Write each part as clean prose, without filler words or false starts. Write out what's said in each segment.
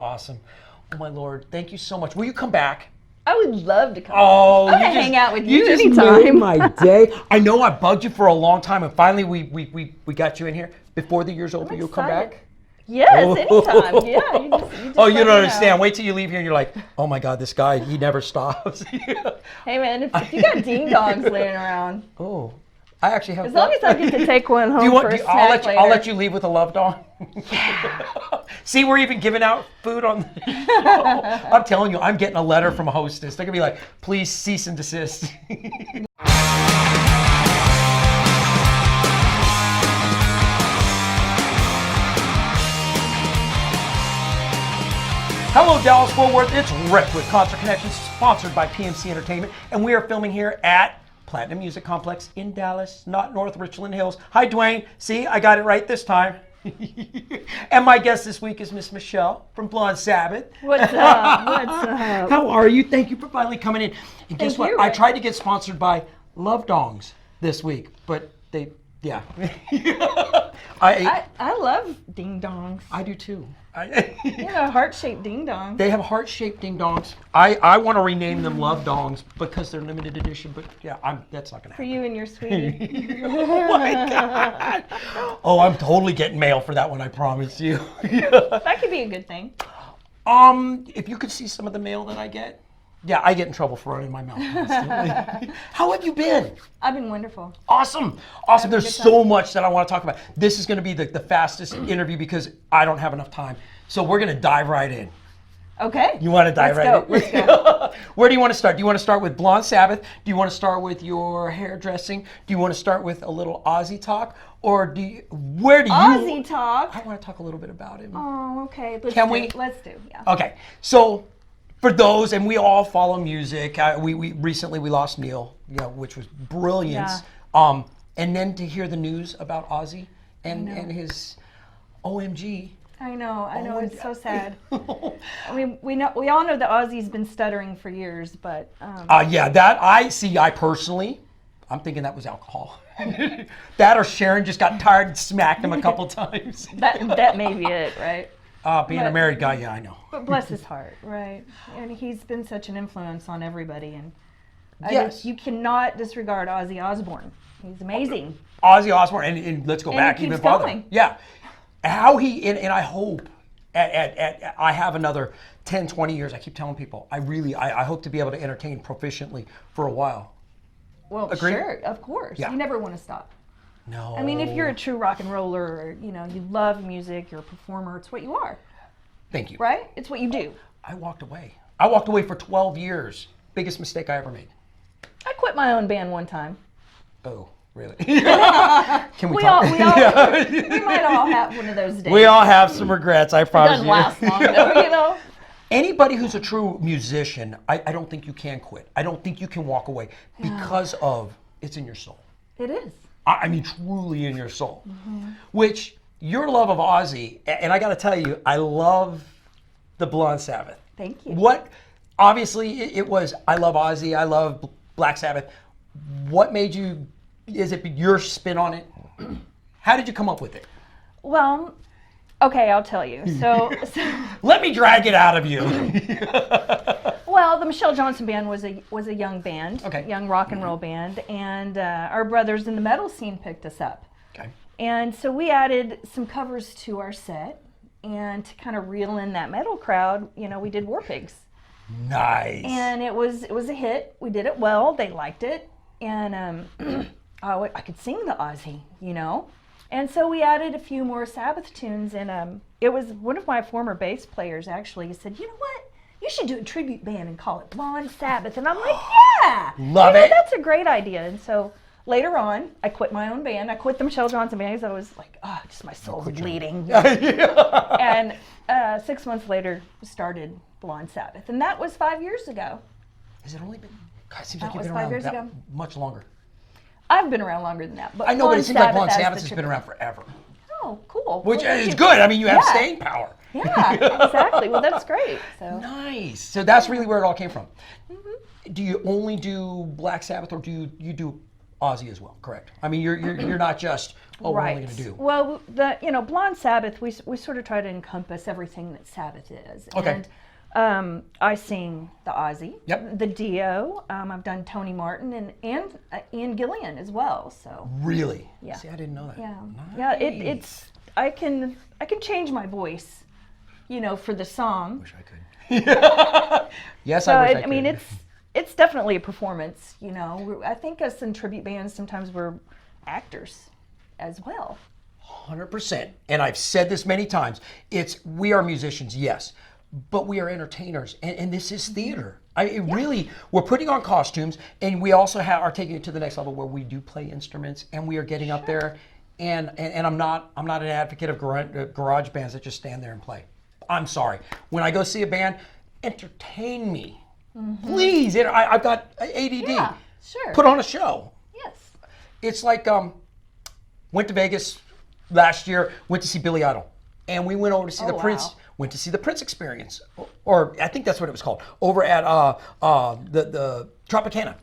Awesome. Oh my Lord, thank you so much. Will you come back? I would love to come. Oh, I'm gonna hang out with you just anytime. made my day. I know I bugged you for a long time, and finally we got you in here. Before the year's over, you'll come back? Yes, anytime. Yeah, you just oh, you let don't me understand. know. Wait till you leave here and you're like, oh my God, this guy, he never stops. Hey man, if you got ding dongs laying around. Oh, I actually have. As long as I get to take one home for a snack I'll let you leave with a love dong. Yeah. See, we're even giving out food on the show. I'm telling you, I'm getting a letter from a hostess. They're gonna be like, please cease and desist. Hello, Dallas Fort Worth. It's Rick with Concert Connections, sponsored by PMC Entertainment, and we are filming here at Platinum Music Complex in Dallas, not North Richland Hills. Hi, Duane. See, I got it right this time. And my guest this week is Miss Michelle from Blonde Sabbath. What's up? What's up? How are you? Thank you for finally coming in. And guess what? You, I tried to get sponsored by Love Dongs this week, but yeah. I love ding dongs. I do too. Heart-shaped ding dongs. They have heart-shaped ding dongs. I want to rename them Love Dongs because they're limited edition, but yeah, that's not going to happen. For you and your sweetie. Oh my God. Oh, I'm totally getting mail for that one, I promise you. That could be a good thing. If you could see some of the mail that I get. Yeah, I get in trouble for running my mouth constantly. How have you been? I've been wonderful. Awesome. There's so much that I want to talk about. This is going to be the fastest interview because I don't have enough time. So we're going to dive right in. Okay. You want to dive right in? Let's go. Where do you want to start? Do you want to start with Blonde Sabbath? Do you want to start with your hairdressing? Do you want to start with a little Ozzy talk? Or Ozzy talk? I want to talk a little bit about him. Oh, okay. Let's do, yeah. Okay. So for those, and we all follow music. We recently lost Neil, which was brilliance. Yeah. And then to hear the news about Ozzy and his OMG. I know, it's so sad. I mean, we all know that Ozzy's been stuttering for years, but I personally, I'm thinking that was alcohol. That or Sharon just got tired and smacked him a couple times. that may be it, right? Being a married guy, yeah, I know. But bless his heart, right? And he's been such an influence on everybody, and you cannot disregard Ozzy Osbourne. He's amazing. Ozzy Osbourne, and let's go back even farther. Going. Yeah, how and I hope I have another 10, 20 years. I keep telling people I hope to be able to entertain proficiently for a while. Well, Agreed? Sure, of course. Yeah. You never want to stop. No. I mean, if you're a true rock and roller, or, you love music, you're a performer, it's what you are. Thank you. Right? It's what you do. I walked away for 12 years. Biggest mistake I ever made. I quit my own band one time. Oh, really? Can we talk? We might all have one of those days. We all have some regrets, I promise you. It doesn't last long, though, Anybody who's a true musician, I don't think you can quit. I don't think you can walk away because of it's in your soul. It is. I mean, truly in your soul. Mm-hmm. Which, your love of Ozzy, and I got to tell you, I love the Blonde Sabbath. Thank you. Obviously, it was, I love Ozzy, I love Black Sabbath. What made you, is it your spin on it? How did you come up with it? Well, okay, I'll tell you. So let me drag it out of you. Well, the Michelle Johnson Band was a young band, okay. Young rock and roll band, and our brothers in the metal scene picked us up. Okay. And so we added some covers to our set, and to kind of reel in that metal crowd, we did War Pigs. Nice. And it was a hit. We did it well. They liked it, and I could sing the Ozzy, And so we added a few more Sabbath tunes, and it was one of my former bass players actually. He said, "You know what? You should do a tribute band and call it Blonde Sabbath." And I'm like, "Yeah, love it. That's a great idea." And so later on, I quit my own band. I quit the Michelle Johnson Band because I was like, "Oh, just my soul's bleeding." And 6 months later, started Blonde Sabbath, and that was 5 years ago. Has it only been? God, it seems like you've been around that much longer. I've been around longer than that. But I know, but it seems like Blonde Sabbath has been around forever. Oh, cool. Which is good. I mean, you have staying power. Yeah, exactly. Well, that's great. So. Nice. So that's really where it all came from. Mm-hmm. Do you only do Black Sabbath, or do you do Ozzy as well, correct? I mean, you're not just, oh, we're only going to do. Well, Blonde Sabbath, we sort of try to encompass everything that Sabbath is. Okay. And I sing the Ozzy, Yep. the Dio. I've done Tony Martin and Ian Gillan as well. So. Really? Yeah. See, I didn't know that. Yeah. Nice. Yeah. It's I can change my voice, for the song. Wish I could. Yes, So I wish I could. I mean, it's definitely a performance. I think us in tribute bands sometimes we're actors as well. 100%. And I've said this many times. We are musicians, yes, but we are entertainers, and this is theater. Really, we're putting on costumes, and we also are taking it to the next level where we do play instruments, and we are getting up there. And I'm not an advocate of garage bands that just stand there and play. I'm sorry. When I go see a band, entertain me, please. I've got ADD. Yeah, sure. Put on a show. Yes. It's like went to Vegas last year. Went to see Billy Idol, and we went over to see the Prince. Wow. Went to see the Prince Experience, or I think that's what it was called, over at the Tropicana,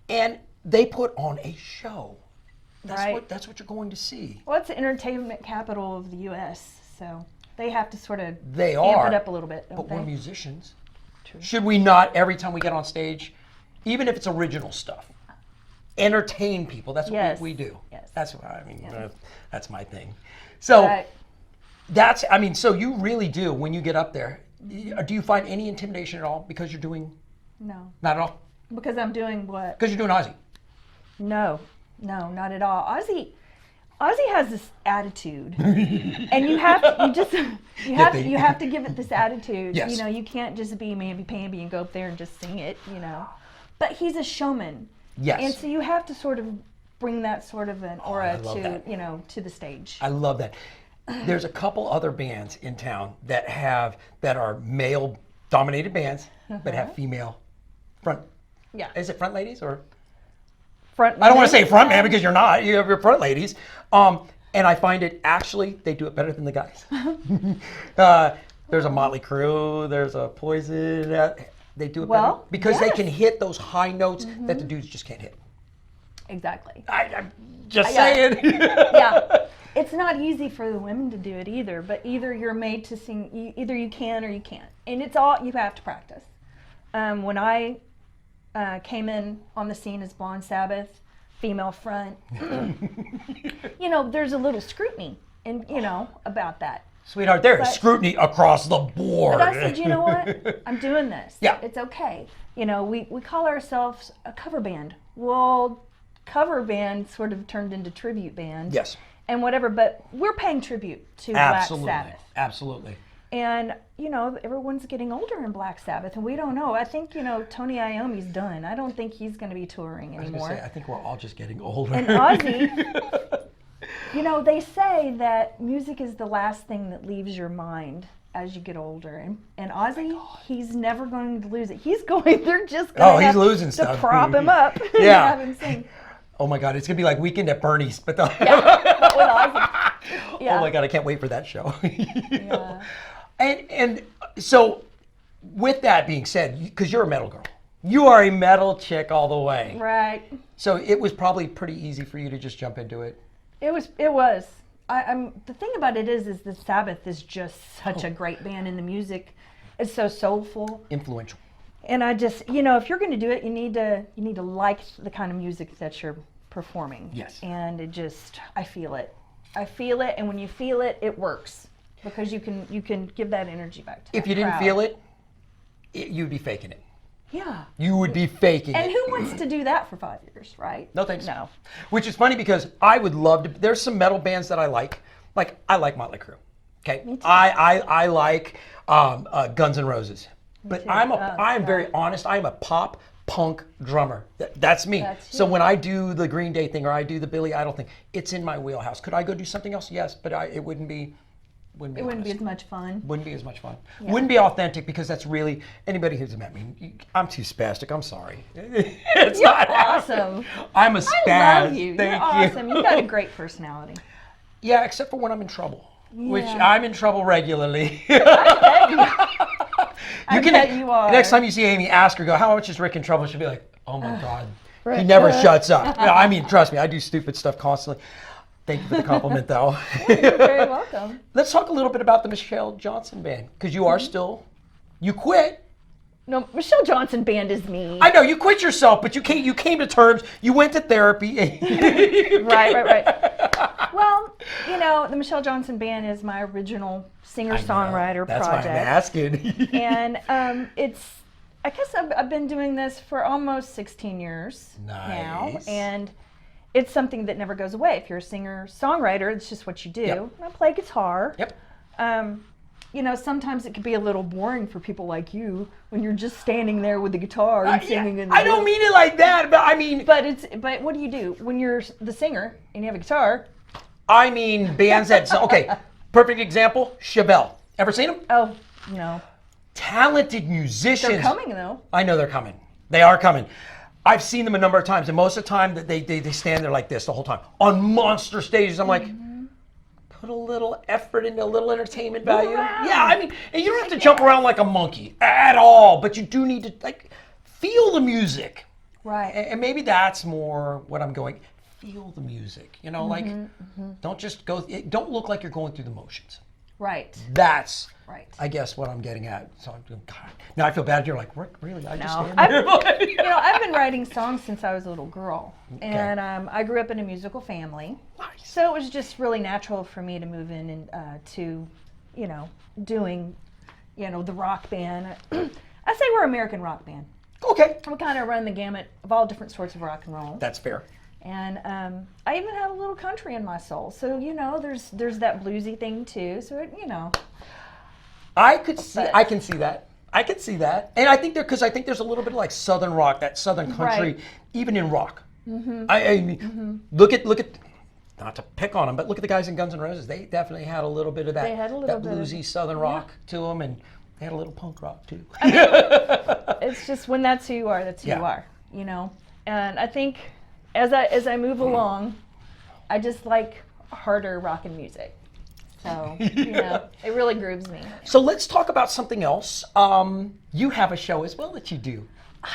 and they put on a show. That's what you're going to see. Well, it's the entertainment capital of the U.S., so they have to sort of They amp are, it up a little bit, don't but they? we're musicians. True. Should we not, every time we get on stage, even if it's original stuff, entertain people? That's what Yes. we do. Yes. That's what that's my thing. So Right. so you really do, when you get up there, do you find any intimidation at all because you're doing, No, not at all? because I'm doing what? Because you're doing Ozzy. No, not at all. Ozzy has this attitude, and you have to give it this attitude. Yes. You can't just be mamby-pamby and go up there and just sing it. But he's a showman. Yes. And so you have to sort of bring that sort of an aura I love that. to the stage. I love that. There's a couple other bands in town that are male-dominated bands, but have female front. Yeah. Is it front ladies or? Front. I don't want to say front man because you're not. You're front ladies. And I find it actually they do it better than the guys. There's a Motley Crue. There's a Poison. They do it better because they can hit those high notes that the dudes just can't hit. Exactly. I'm just saying. Yeah. It's not easy for the women to do it either, but either you're made to sing, either you can or you can't. And it's all, you have to practice. When I came in on the scene as Blonde Sabbath, female front, there's a little scrutiny about that. Sweetheart, there is scrutiny across the board. But I said, you know what? I'm doing this. Yeah. It's okay. We call ourselves a cover band. Well, cover band sort of turned into tribute band. Yes. And whatever, but we're paying tribute to Black Sabbath. Absolutely. And, everyone's getting older in Black Sabbath, and we don't know. I think, Tony Iommi's done. I don't think he's going to be touring anymore. I think we're all just getting older. And Ozzy, they say that music is the last thing that leaves your mind as you get older. And Ozzy, he's never going to lose it. They're just going to he's losing to stuff. prop him up and have him sing. Oh my God, it's going to be like Weekend at Bernie's. But But with Ozzy. Yeah. Oh my God, I can't wait for that show. Yeah. And so, with that being said, because you're a metal girl, you are a metal chick all the way. Right. So it was probably pretty easy for you to just jump into it. It was. I'm the thing about it is the Sabbath is just such a great band, and the music is so soulful, Influential. And I just, if you're going to do it, you need to like the kind of music that you're performing. Yes. And I feel it, and when you feel it, it works because you can give that energy back to. If you didn't feel it, you'd be faking it. Yeah. You would be faking it. And who wants to do that for 5 years, right? No thanks. No. Which is funny because I would love to. There's some metal bands that I like. Like I like Motley Crue. Okay. Me too. I like Guns N' Roses. But too. I'm very honest. I'm a pop punk drummer. That's me. That's So you. when I do the Green Day thing or I do the Billy Idol thing, it's in my wheelhouse. Could I go do something else? Yes, but it wouldn't be. It wouldn't be as much fun. Wouldn't be as much fun. Yeah. Wouldn't be authentic because that's really anybody who's met me. I'm too spastic. I'm sorry. It's You're not awesome. I'm a spaz. I love you. Thank You're you. awesome. You got a great personality. Yeah, except for when I'm in trouble, which Yeah. I'm in trouble regularly. I bet you are. Next time you see Amy, ask her, go, how much is Rick in trouble? She'll be like, oh my God. He never shuts up. No, I mean, trust me, I do stupid stuff constantly. Thank you for the compliment, though. You're very welcome. Let's talk a little bit about the Michelle Johnson Band, because you are still, you quit. No, Michelle Johnson Band is me. I know, you quit yourself, but you came to terms, you went to therapy. Right. Well, you know, the Michelle Johnson Band is my original singer-songwriter That's project. why I'm asking. And I guess I've been doing this for almost 16 years now. Nice. And it's something that never goes away. If you're a singer-songwriter, it's just what you do. Yep. And I play guitar. Yep. You know, sometimes it can be a little boring for people like you when you're just standing there with the guitar and singing. I don't mean it like that, but I mean... But what do you do when you're the singer and you have a guitar? I mean bands that... Okay, perfect example, Chevelle. Ever seen them? Oh, no. Talented musicians. They're coming, though. I know they're coming. They are coming. I've seen them a number of times, and most of the time that they stand there like this the whole time on monster stages. I'm like, put a little effort into a little entertainment value. Yeah, I mean, and you don't have to jump around like a monkey at all, but you do need to like feel the music. Right. And maybe that's more what I'm going. Feel the music, you know, like don't just go. Don't look like you're going through the motions. Right. That's right. I guess what I'm getting at. So I'm doing. God, now I feel bad. You're like, really? I just stand there. You know, I've been writing songs since I was a little girl, and I grew up in a musical family. Nice. So it was just really natural for me to move in and to, you know, doing, you know, the rock band. I say we're American rock band. Okay. We kind of run the gamut of all different sorts of rock and roll. That's fair. And I even have a little country in my soul. So, you know, there's that bluesy thing too. So, you know. I can see that. I can see that. And I think because I think there's a little bit of like Southern rock, that Southern country, Right. even in rock. I mean, look at, not to pick on them, but look at the guys in Guns N' Roses. They definitely had a little bit of that, They had a little that bit of- bluesy Southern rock to them, and they had a little punk rock too. It's just when that's who you are, that's who Yeah. you are, you know. And I think as I move along, I just like harder rock and music. So, you know, it really grooves me. So let's talk about something else. You have a show as well that you do.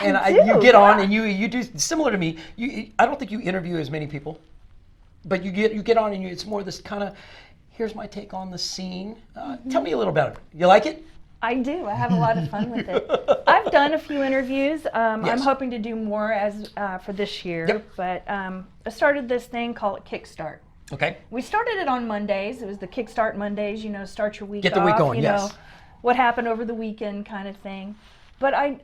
And do, you get on yeah. and you do similar to me. I don't think you interview as many people, but you get on and it's more this kind of, here's my take on the scene. Tell me a little about it. You like it? I do. I have a lot of fun with it. I've done a few interviews. I'm Yes. hoping to do more for this year. Yep. But I started this thing called Kickstart. Okay. We started it on Mondays. It was the Kickstart Mondays, you know, start your week Get the week off, going, you yes. know, what happened over the weekend kind of thing. But I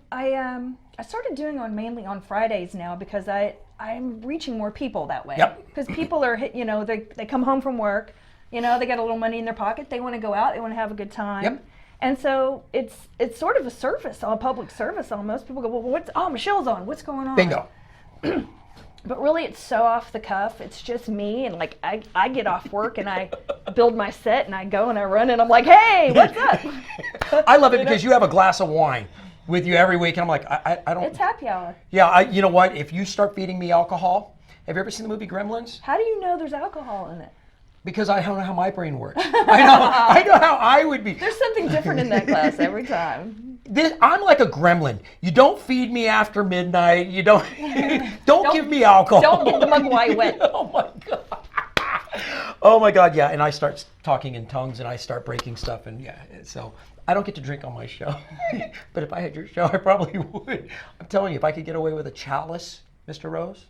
started doing mainly on Fridays now because I'm reaching more people that way. Yep. Because people are, you know, they come home from work, you know, they got a little money in their pocket, they want to go out, they want to have a good time. Yep. And so it's sort of a service, a public service almost. People go, well, Michelle's on, what's going on? Bingo. But really, it's so off the cuff. It's just me, and like I get off work and I build my set and I go and I run and I'm like, hey, what's up? I love it because you have a glass of wine with you every week, and I'm like, I don't. It's happy hour. Yeah, you know what? If you start feeding me alcohol, have you ever seen the movie Gremlins? How do you know there's alcohol in it? Because I don't know how my brain works. I know how I would be. There's something different in that glass every time. I'm like a gremlin. You don't feed me after midnight. You don't give me alcohol. Don't get the mugwai wet. Oh my god. Oh my god, yeah. And I start talking in tongues and I start breaking stuff, and yeah. So I don't get to drink on my show. But if I had your show, I probably would. I'm telling you, if I could get away with a chalice, Mr. Rose.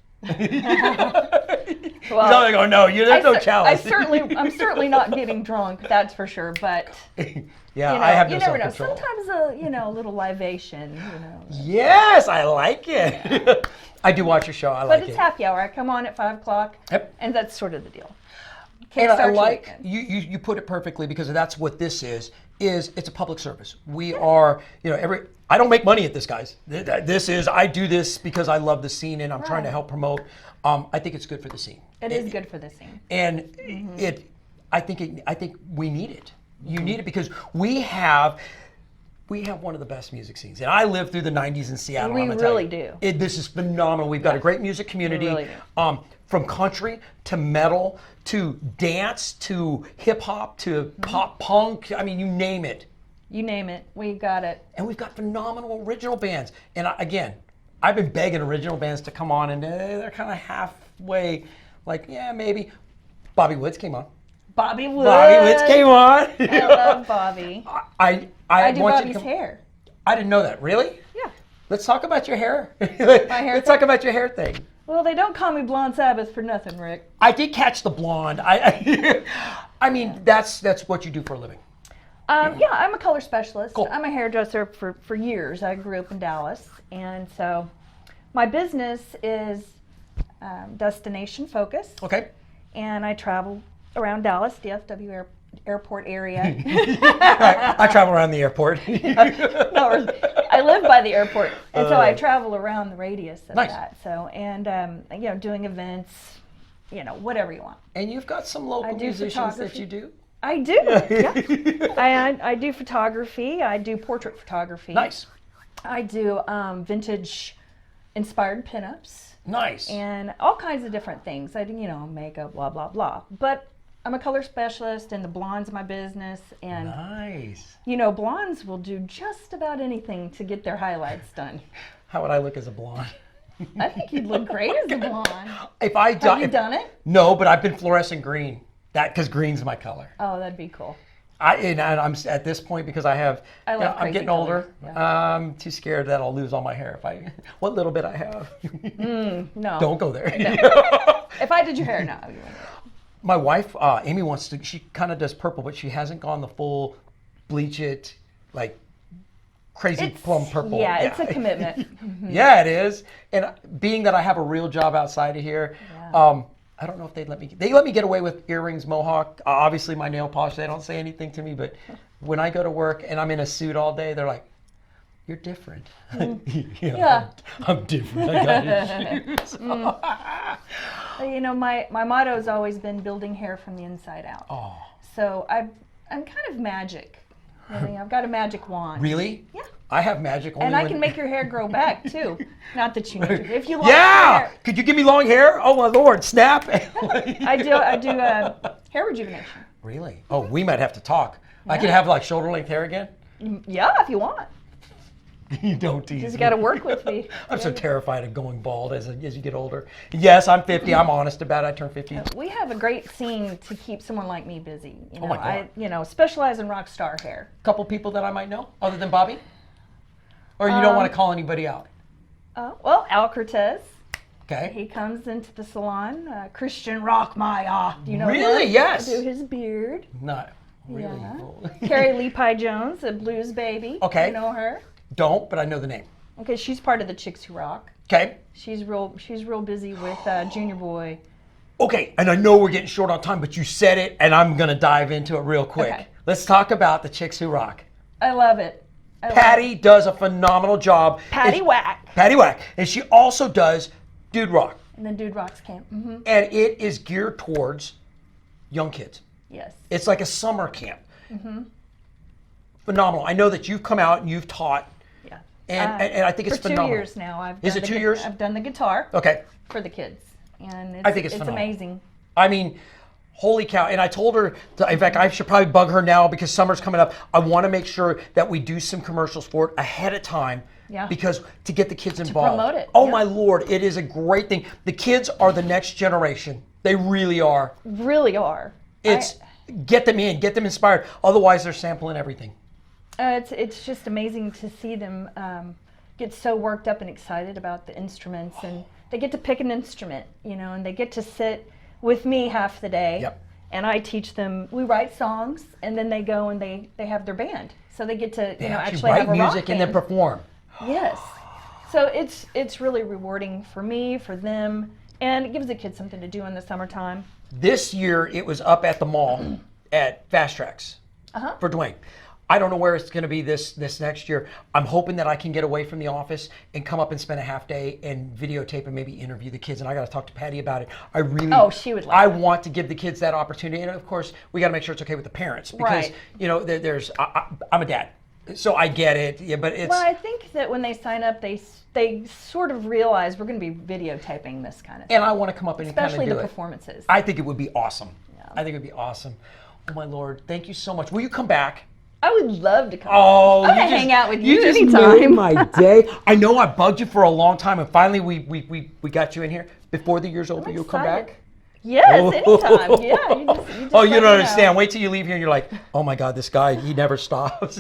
Well, He's only going, no, there's no chalice. I'm certainly not getting drunk, that's for sure. But Yeah, you know, I have no you never know. self-control. Sometimes a little libation, you know. Yes, I like it. I do watch your show. I like But it. it's happy hour. I come on at 5 o'clock, Yep. and that's sort of the deal. And I Start your like weekend. you put it perfectly, because that's what this is it's a public service. We are, you know, I don't make money at this, guys. I do this because I love the scene and I'm trying to help promote. I think it's good for the scene. It is good for the scene. And I think we need it. You need it because we have one of the best music scenes. And I lived through the 90s in Seattle. We I'm gonna tell really you. do. This is phenomenal. We've got a great music community. We really do. From country to metal to dance to hip hop to pop punk. I mean, you name it. You name it, we got it. And we've got phenomenal original bands. And I I've been begging original bands to come on, and they're kind of halfway, like, yeah, maybe. Bobby Woods came on. Bobby Woods. Bobby Woods came on. I love Bobby. I do want you to Bobby's hair. I didn't know that. Really? Yeah. Let's talk about your hair. My hair Let's thing? talk about your hair thing. Well, they don't call me Blonde Sabbath for nothing, Rick. I did catch the blonde. I mean, that's what you do for a living. Yeah, I'm a color specialist. Cool. I'm a hairdresser for years. I grew up in Dallas, and so my business is destination focused. Okay. And I travel around Dallas, DFW airport area. I travel around the airport. No, I live by the airport, and so I travel around the radius of Nice. that. So, and you know, doing events, you know, whatever you want. And you've got some local do musicians that photography. you do? I do. Yeah. I do photography. I do portrait photography. Nice. I do vintage inspired pinups. Nice. And all kinds of different things. I do, you know, makeup, blah, blah, blah. But I'm a color specialist, and the blonde's my business. And, Nice. you know, blondes will do just about anything to get their highlights done. How would I look as a blonde? I think you'd look great as a blonde. Have you done it? No, but I've been fluorescent green. Because green's my color. Oh, that'd be cool. And I'm at this point because I'm crazy getting colors. older. Yeah. I'm too scared that I'll lose all my hair what little bit I have. No. Don't go there. No. If I did your hair, no. You wouldn't. My wife, Amy, wants to. She kind of does purple, but she hasn't gone the full bleach it, like crazy plum purple. Yeah, it's a commitment. Yeah, it is. And being that I have a real job outside of here, I don't know if they'd let me. They let me get away with earrings, mohawk. Obviously, my nail polish. They don't say anything to me. But when I go to work and I'm in a suit all day, they're like, "You're different." Yeah. I'm different. I got issues. You know, my motto has always been building hair from the inside out. Oh, So I'm kind of magic. Really. I've got a magic wand. really? Yeah. I have magic. Only And I when- can make your hair grow back too. Not that you need to. If you like Yeah. hair, Could you give me long hair? Oh my Lord! Snap. I do hair rejuvenation. Really? Oh, we might have to talk. I Yeah. could have like shoulder length hair again. Yeah, if you want. You don't tease Just me. got to work with me. I'm so terrified of going bald as you get older. Yes, I'm 50. I'm honest about it. I turned 50. We have a great scene to keep someone like me busy. You know, my God. I specialize in rock star hair. Couple people that I might know other than Bobby? Or you don't want to call anybody out? Well, Al Cortez. Okay. He comes into the salon. Christian Rock Maya. Do you know Really? him? Yes. I do his beard. Not really. Yeah. Carrie Lee Pye Jones, a blues baby. Okay. You know her? Don't, but I know the name. Okay, she's part of the Chicks Who Rock. Okay. She's real busy with Junior Boy. Okay, and I know we're getting short on time, but you said it, and I'm going to dive into it real quick. Okay. Let's talk about the Chicks Who Rock. I love it. Patty does a phenomenal job. Patty Whack. Patty Whack. And she also does Dude Rock. And then Dude Rock's camp. Mm-hmm. And it is geared towards young kids. Yes. It's like a summer camp. Phenomenal. I know that you've come out and you've taught, Yeah. and I think it's for 2 phenomenal. years now. Is it 2 years? I've done the guitar Okay. for the kids, and I think it's phenomenal. amazing. I mean, holy cow. And I told her, in fact, I should probably bug her now because summer's coming up. I want to make sure that we do some commercials for it ahead of time. Yeah. Because to get the kids involved. promote it, Oh yeah. my Lord, it is a great thing. The kids are the next generation. They really are. Really are. Get them in, get them inspired. Otherwise, they're sampling everything. It's just amazing to see them get so worked up and excited about the instruments, and they get to pick an instrument, you know, and they get to sit with me half the day. Yep. And I teach them. We write songs, and then they go and they have their band, so they get to They actually write have a rock music and then band. perform. Yes. So it's really rewarding for me, for them, and it gives the kids something to do in the summertime. This year, it was up at the mall at Fast Tracks for Duane. I don't know where it's going to be this next year. I'm hoping that I can get away from the office and come up and spend a half day and videotape and maybe interview the kids. And I got to talk to Patty about it. I really, She would like I that. want to give the kids that opportunity. And of course, we got to make sure it's okay with the parents because, Right. you know, I'm a dad. So I get it. Yeah, but it's. Well, I think that when they sign up, they sort of realize we're going to be videotaping this kind of thing, and I want to come up and especially kind of the do it. performances. I think it would be awesome. Yeah. I think it would be awesome. Oh my Lord, thank you so much. Will you come back? I would love to come. Oh, I'm gonna hang out with you just anytime. made my day. I know I bugged you for a long time, and finally we got you in here. Before the year's over, you'll come back. Yes, anytime. Yeah, you just Oh, you let don't me understand. know. Wait till you leave here and you're like, oh my God, this guy, he never stops.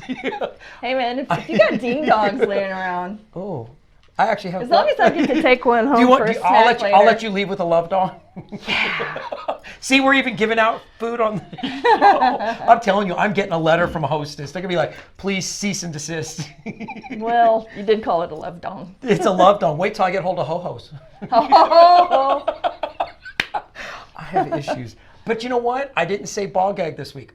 Hey man, if you got ding dongs laying around, Oh, I actually have. as long as I get to take one home for a snack I'll let later. you leave with a love dong. See, we're even giving out food on the show. I'm telling you, I'm getting a letter from a hostess. They're gonna be like, please cease and desist. Well, you did call it a love dong. It's a love dong. Wait till I get hold of ho-hos. Oh, I have issues. But you know what? I didn't say ball gag this week.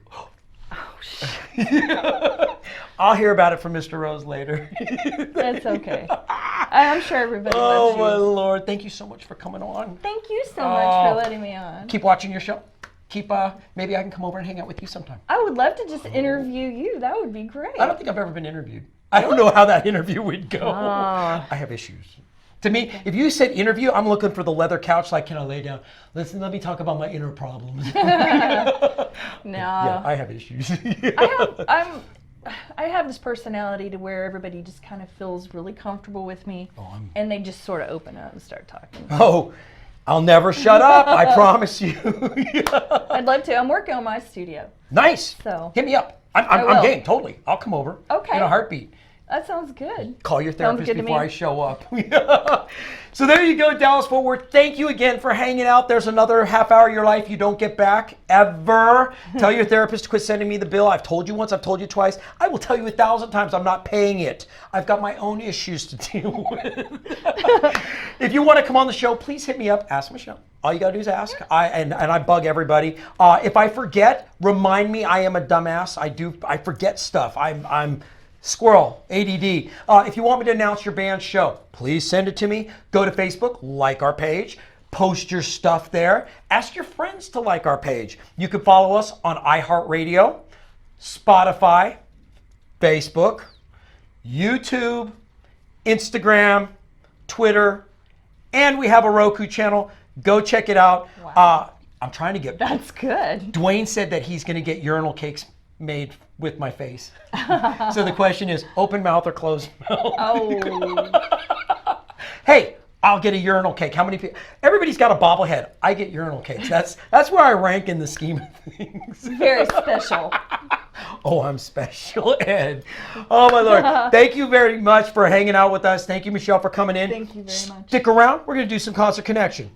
I'll hear about it from Mr. Rose later. that's okay. I'm sure everybody Oh loves my you. Lord. Thank you so much for coming on. Thank you so much for letting me on. Keep watching your show. Maybe I can come over and hang out with you sometime. I would love to just interview you. That would be great. I don't think I've ever been interviewed. I don't know how that interview would go. Oh. I have issues. To me, if you said interview, I'm looking for the leather couch, like, can I lay down? Listen, let me talk about my inner problems. No. Yeah, I have issues. I have this personality to where everybody just kind of feels really comfortable with me, and they just sort of open up and start talking. Oh, I'll never shut up, I promise you. I'd love to. I'm working on my studio. Nice. So hit me up. I I'm will. game, totally. I'll come over. Okay. In a heartbeat. That sounds good. Call your Sounds therapist good to before me. I show up. So there you go, Dallas Fort Worth. Thank you again for hanging out. There's another half hour of your life you don't get back, ever. Tell your therapist to quit sending me the bill. I've told you once, I've told you twice. I will tell you 1,000 times I'm not paying it. I've got my own issues to deal with. If you want to come on the show, please hit me up. Ask Michelle. All you got to do is ask. I bug everybody. If I forget, remind me. I am a dumbass. I forget stuff. I'm squirrel, ADD. If you want me to announce your band's show, please send it to me. Go to Facebook, like our page, post your stuff there. Ask your friends to like our page. You can follow us on iHeart, Spotify, Facebook, YouTube, Instagram, Twitter, and we have a Roku channel. Go check it out. Wow. I'm trying to get... That's good. Duane said that he's going to get urinal cakes made with my face. So the question is, open mouth or closed mouth? Oh. Hey, I'll get a urinal cake. How many people? Everybody's got a bobblehead. I get urinal cakes. That's where I rank in the scheme of things. Very special. Oh, I'm special ed. Oh, my Lord. Thank you very much for hanging out with us. Thank you, Michelle, for coming in. Thank you very much. Stick around. We're going to do some Concert Connection.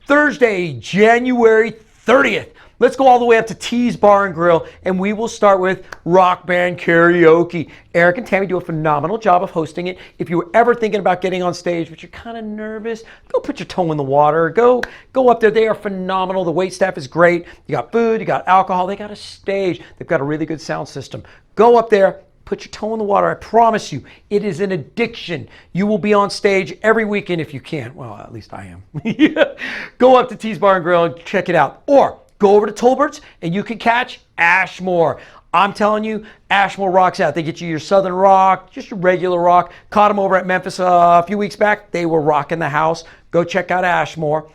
Thursday, January 30th. Let's go all the way up to T's Bar and Grill, and we will start with Rock Band Karaoke. Eric and Tammy do a phenomenal job of hosting it. If you were ever thinking about getting on stage, but you're kind of nervous, go put your toe in the water. Go up there. They are phenomenal. The wait staff is great. You got food, you got alcohol, they got a stage. They've got a really good sound system. Go up there. Put your toe in the water. I promise you, it is an addiction. You will be on stage every weekend if you can. Well, at least I am. Go up to T's Bar and Grill and check it out. Or go over to Tolbert's and you can catch Ashmore. I'm telling you, Ashmore rocks out. They get you your Southern rock, just your regular rock. Caught them over at Memphis a few weeks back. They were rocking the house. Go check out Ashmore.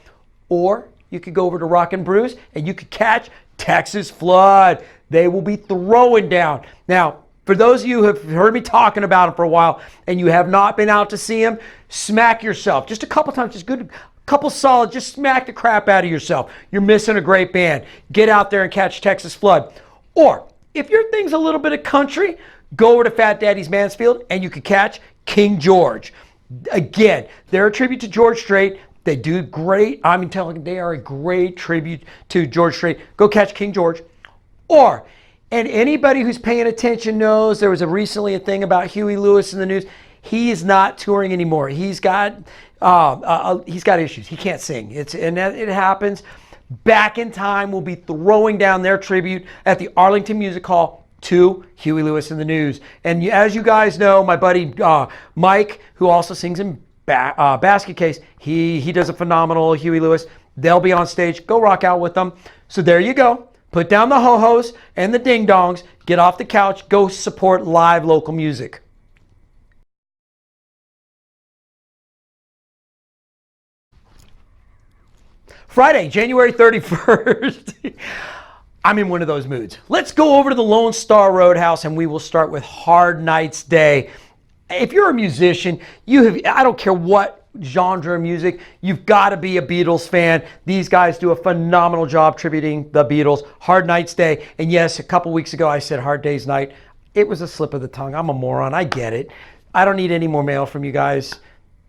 Or you could go over to Rock and Brews and you could catch Texas Flood. They will be throwing down. Now, for those of you who have heard me talking about them for a while and you have not been out to see them, smack yourself. Just a couple times, just good, couple solid, just smack the crap out of yourself. You're missing a great band. Get out there and catch Texas Flood. Or if your thing's a little bit of country, go over to Fat Daddy's Mansfield and you can catch King George. Again, they're a tribute to George Strait. They do great. I'm telling you, they are a great tribute to George Strait. Go catch King George. Or, and anybody who's paying attention knows there was recently a thing about Huey Lewis in the news. He is not touring anymore. He's got issues. He can't sing. It happens. Back in Time will be throwing down their tribute at the Arlington Music Hall to Huey Lewis in the News. And as you guys know, my buddy Mike, who also sings in Basket Case, he does a phenomenal Huey Lewis. They'll be on stage. Go rock out with them. So there you go. Put down the ho-hos and the ding-dongs. Get off the couch. Go support live local music. Friday, January 31st. I'm in one of those moods. Let's go over to the Lone Star Roadhouse and we will start with Hard Night's Day. If you're a musician, I don't care what genre of music, you've got to be a Beatles fan. These guys do a phenomenal job tributing the Beatles. Hard Night's Day. And yes, a couple weeks ago I said Hard Day's Night. It was a slip of the tongue. I'm a moron. I get it. I don't need any more mail from you guys.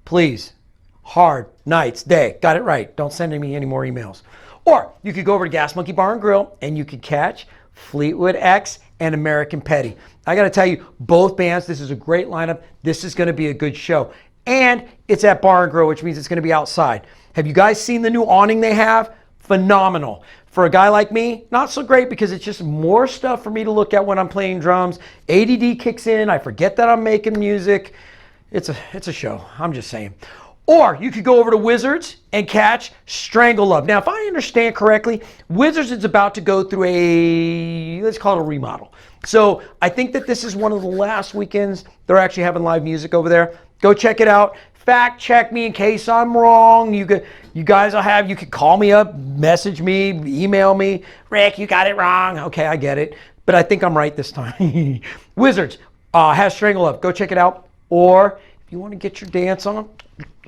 Please. Hard Night's Day. Got it right. Don't send me any more emails. Or you could go over to Gas Monkey Bar and Grill and you could catch Fleetwood X and American Petty. I got to tell you, both bands, this is a great lineup. This is going to be a good show. And it's at Bar and Grill, which means it's going to be outside. Have you guys seen the new awning they have? Phenomenal. For a guy like me, not so great because it's just more stuff for me to look at when I'm playing drums. ADD kicks in. I forget that I'm making music. It's a show. I'm just saying. Or you could go over to Wizards and catch Strangle Love. Now, if I understand correctly, Wizards is about to go through let's call it a remodel. So I think that this is one of the last weekends they're actually having live music over there. Go check it out. Fact check me in case I'm wrong. You could call me up, message me, email me. Rick, you got it wrong. Okay, I get it. But I think I'm right this time. Wizards has Strangle Love. Go check it out. Or if you want to get your dance on,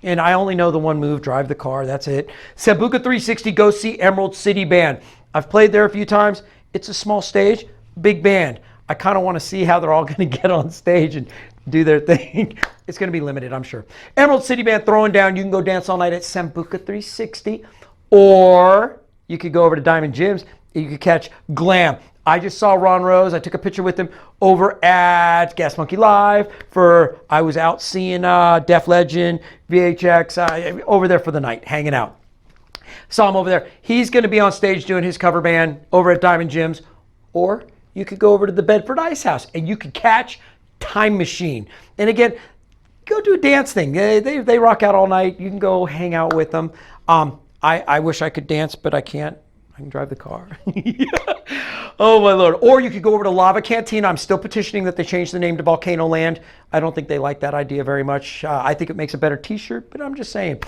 and I only know the one move, drive the car, that's it. Sambuca 360, go see Emerald City Band. I've played there a few times. It's a small stage, big band. I kind of want to see how they're all going to get on stage and do their thing. It's going to be limited, I'm sure. Emerald City Band throwing down. You can go dance all night at Sambuca 360. Or you could go over to Diamond Jim's and you could catch Glam. I just saw Ron Rose. I took a picture with him over at Gas Monkey Live I was out seeing Def Legend, VHX, over there for the night, hanging out. Saw him over there. He's going to be on stage doing his cover band over at Diamond Jim's. Or you could go over to the Bedford Ice House and you could catch Time Machine. And again, go do a dance thing. They rock out all night. You can go hang out with them. I wish I could dance, but I can't. I can drive the car. Oh my Lord. Or you could go over to Lava Cantina. I'm still petitioning that they change the name to Volcano Land. I don't think they like that idea very much. I think it makes a better t-shirt, but I'm just saying.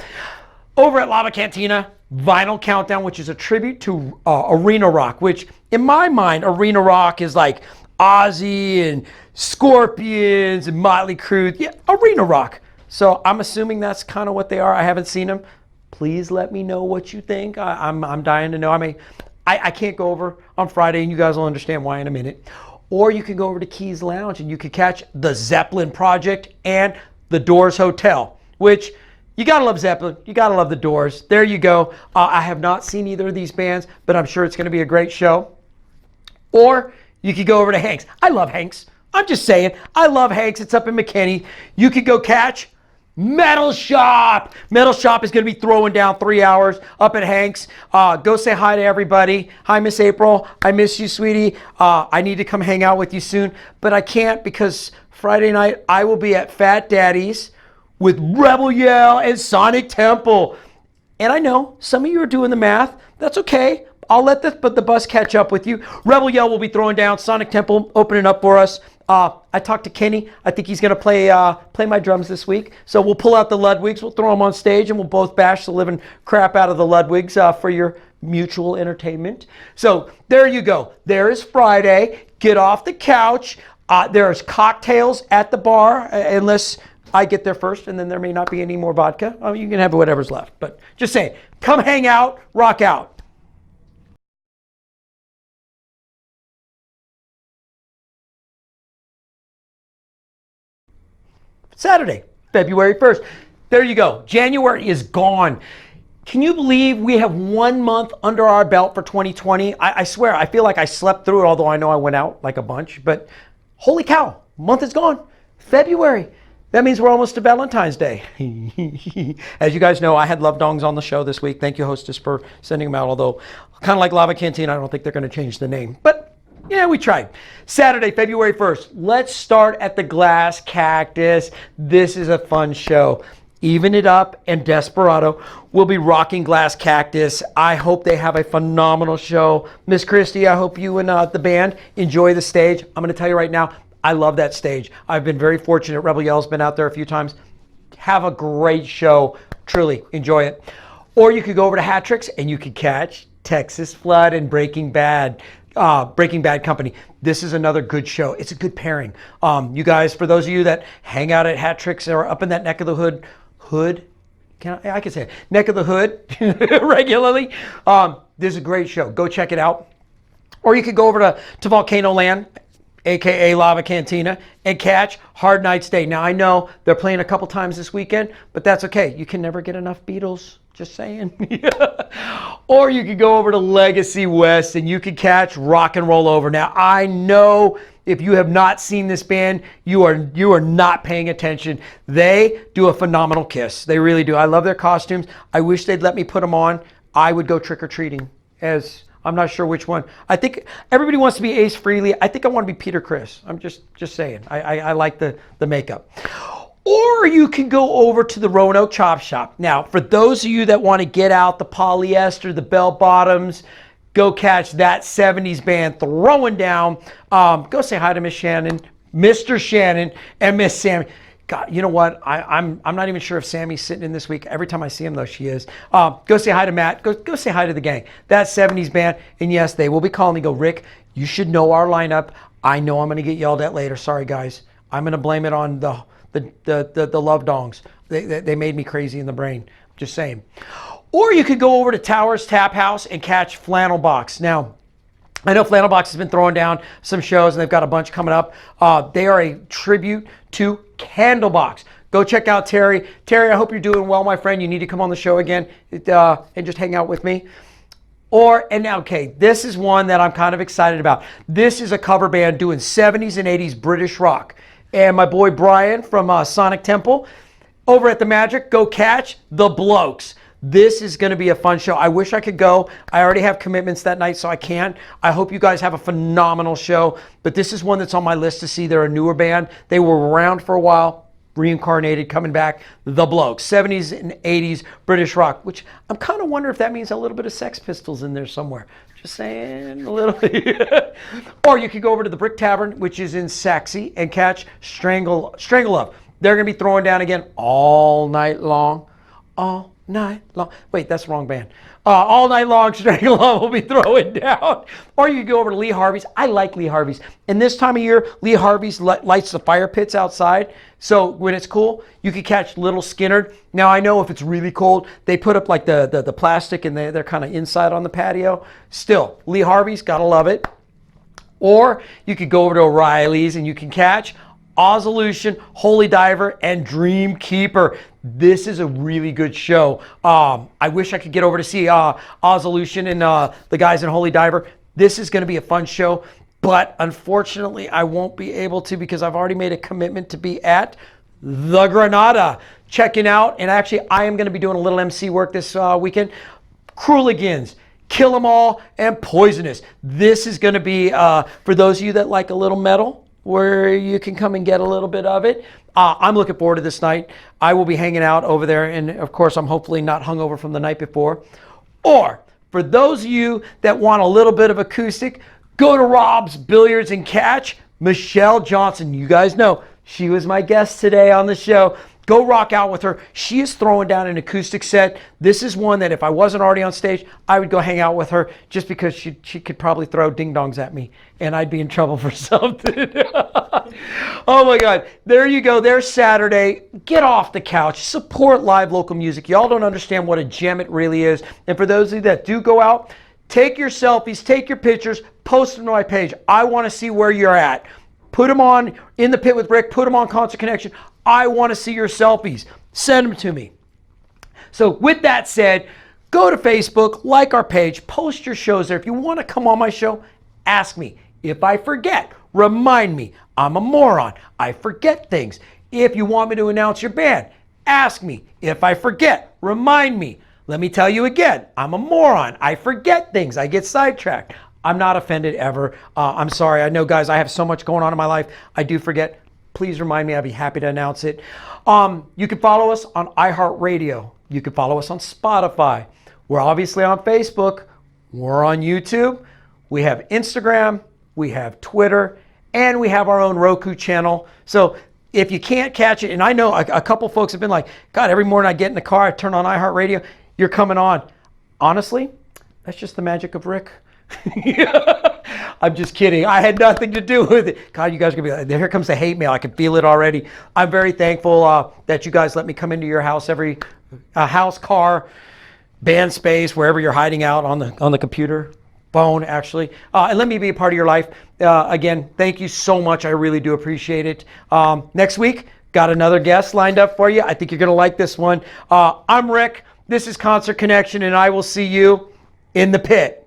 Over at Lava Cantina, Vinyl Countdown, which is a tribute to arena rock, which in my mind, arena rock is like Ozzy and Scorpions and Motley Crue. Yeah, arena rock. So I'm assuming that's kind of what they are. I haven't seen them. Please let me know what you think. I'm dying to know. I can't go over on Friday, and you guys will understand why in a minute. Or you can go over to Keys Lounge, and you could catch the Zeppelin Project and the Doors Hotel, which you gotta love Zeppelin. You gotta love the Doors. There you go. I have not seen either of these bands, but I'm sure it's going to be a great show. Or you could go over to Hank's. I love Hank's. I'm just saying. I love Hank's. It's up in McKinney. You could go catch Metal Shop. Metal Shop is going to be throwing down 3 hours up at Hank's. Go say hi to everybody. Hi, Miss April. I miss you, sweetie. I need to come hang out with you soon, but I can't because Friday night I will be at Fat Daddy's with Rebel Yell and Sonic Temple. And I know some of you are doing the math. That's okay. I'll let the bus catch up with you. Rebel Yell will be throwing down. Sonic Temple opening up for us. I talked to Kenny. I think he's going to play my drums this week. So we'll pull out the Ludwigs. We'll throw them on stage, and we'll both bash the living crap out of the Ludwigs for your mutual entertainment. So there you go. There is Friday. Get off the couch. There's cocktails at the bar, unless I get there first, and then there may not be any more vodka. You can have whatever's left. But just saying, come hang out, rock out. Saturday, February 1st. There you go. January is gone. Can you believe we have 1 month under our belt for 2020? I swear, I feel like I slept through it, although I know I went out like a bunch. But holy cow, month is gone. February. That means we're almost to Valentine's Day. As you guys know, I had Love Dongs on the show this week. Thank you, hostess, for sending them out. Although, kind of like Lava Cantina, I don't think they're going to change the name. But yeah, we tried. Saturday, February 1st. Let's start at the Glass Cactus. This is a fun show. Even It Up and Desperado will be rocking Glass Cactus. I hope they have a phenomenal show. Miss Christie, I hope you and the band enjoy the stage. I'm going to tell you right now, I love that stage. I've been very fortunate. Rebel Yell's been out there a few times. Have a great show. Truly, enjoy it. Or you could go over to Hat Tricks and you could catch Texas Flood and Breaking Bad. Breaking Bad Company. This is another good show. It's a good pairing. You guys, for those of you that hang out at Hat Tricks or up in that neck of the hood, I can say it, neck of the hood regularly. This is a great show. Go check it out. Or you could go over to Volcano Land, aka Lava Cantina, and catch Hard Night Stay. Now I know they're playing a couple times this weekend, but that's okay. You can never get enough Beatles. Just saying. Or you could go over to Legacy West and you could catch Rock and Roll Over. Now I know if you have not seen this band, you are not paying attention. They do a phenomenal Kiss. They really do. I love their costumes. I wish they'd let me put them on. I would go trick-or-treating as I'm not sure which one. I think everybody wants to be Ace Frehley. I think I want to be Peter Criss. I'm just saying. I like the makeup. Or you can go over to the Roanoke Chop Shop. Now, for those of you that want to get out the polyester, the bell bottoms, go catch that 70s band throwing down. Go say hi to Miss Shannon, Mr. Shannon, and Miss Sammy. God, you know what? I'm not even sure if Sammy's sitting in this week. Every time I see him, though, she is. Go say hi to Matt. Go say hi to the gang. That 70s band. And yes, they will be calling me. Go, Rick, you should know our lineup. I know I'm going to get yelled at later. Sorry, guys. I'm going to blame it on the love dongs. They made me crazy in the brain. Just saying. Or you could go over to Towers Tap House and catch Flannel Box. Now, I know Flannel Box has been throwing down some shows and they've got a bunch coming up. They are a tribute to Candlebox. Go check out Terry. Terry, I hope you're doing well, my friend. You need to come on the show again and just hang out with me. Okay, this is one that I'm kind of excited about. This is a cover band doing 70s and 80s British rock. And my boy Brian from Sonic Temple over at the Magic, go catch The Blokes. This is going to be a fun show. I wish I could go. I already have commitments that night, so I can't. I hope you guys have a phenomenal show. But this is one that's on my list to see. They're a newer band. They were around for a while, reincarnated, coming back. The Blokes, 70s and 80s British rock, which I'm kind of wondering if that means a little bit of Sex Pistols in there somewhere. Just saying, a little bit. Or you could go over to the Brick Tavern, which is in Saxe, and catch Strangle Love. They're going to be throwing down again all night long. All night long. Wait, that's the wrong band. All night long, Strangle Love will be throwing down. Or you can go over to Lee Harvey's. I like Lee Harvey's. And this time of year, Lee Harvey's lights the fire pits outside. So when it's cool, you can catch Little Skinner. Now I know if it's really cold, they put up like the plastic and they're kind of inside on the patio. Still, Lee Harvey's, gotta love it. Or you could go over to O'Reilly's and you can catch Ozolution, Holy Diver, and Dream Keeper. This is a really good show. I wish I could get over to see Ozolution and the guys in Holy Diver. This is going to be a fun show, but unfortunately I won't be able to because I've already made a commitment to be at the Granada, checking out, and actually I am going to be doing a little MC work this weekend. Crueligans, Kill 'Em All, and Poisonous. This is going to be, for those of you that like a little metal, where you can come and get a little bit of it. I'm looking forward to this night. I will be hanging out over there, and of course I'm hopefully not hungover from the night before. Or for those of you that want a little bit of acoustic, go to Rob's Billiards and catch Michelle Johnson. You guys know she was my guest today on the show. Go rock out with her. She is throwing down an acoustic set. This is one that if I wasn't already on stage, I would go hang out with her just because she could probably throw ding-dongs at me and I'd be in trouble for something. Oh my God. There you go. There's Saturday. Get off the couch. Support live local music. Y'all don't understand what a gem it really is. And for those of you that do go out, take your selfies, take your pictures, post them to my page. I want to see where you're at. Put them on In the Pit with Rick. Put them on Concert Connection. I want to see your selfies. Send them to me. So with that said, go to Facebook, like our page, post your shows there. If you want to come on my show, ask me. If I forget, remind me. I'm a moron. I forget things. If you want me to announce your band, ask me. If I forget, remind me. Let me tell you again, I'm a moron. I forget things. I get sidetracked. I'm not offended ever. I'm sorry. I know, guys, I have so much going on in my life. I do forget. Please remind me. I'd be happy to announce it. You can follow us on iHeart Radio. You can follow us on Spotify. We're obviously on Facebook. We're on YouTube. We have Instagram. We have Twitter. And we have our own Roku channel. So if you can't catch it, and I know a couple folks have been like, God, every morning I get in the car, I turn on iHeart Radio. you're coming on. Honestly, that's just the magic of Rick. I'm just kidding. I had nothing to do with it. God, you guys are going to be like, here comes the hate mail. I can feel it already. I'm very thankful that you guys let me come into your house, every house, car, band space, wherever you're hiding out on the computer, phone, actually. And let me be a part of your life. Again, thank you so much. I really do appreciate it. Next week, got another guest lined up for you. I think you're going to like this one. I'm Rick. This is Concert Connection, and I will see you in the pit.